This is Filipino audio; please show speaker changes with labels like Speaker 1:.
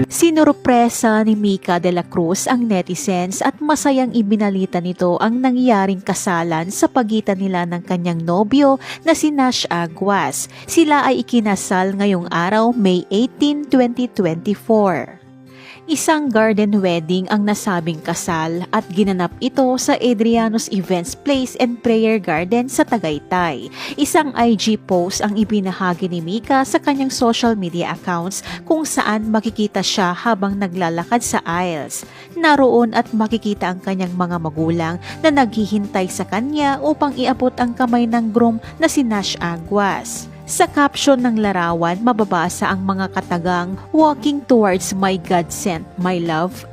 Speaker 1: Sinurpresa ni Mika de la Cruz ang netizens at masayang ibinalita nito ang nangyaring kasalan sa pagitan nila ng kanyang nobyo na si Nash Aguas. Sila ay ikinasal ngayong araw, May 18, 2024. Isang garden wedding ang nasabing kasal at ginanap ito sa Adriano's Events Place and Prayer Garden sa Tagaytay. Isang IG post ang ibinahagi ni Mika sa kanyang social media accounts kung saan makikita siya habang naglalakad sa aisles. Naroon at makikita ang kanyang mga magulang na naghihintay sa kanya upang iabot ang kamay ng groom na si Nash Aguas. Sa caption ng larawan, mababasa ang mga katagang "Walking towards my God sent, my love,"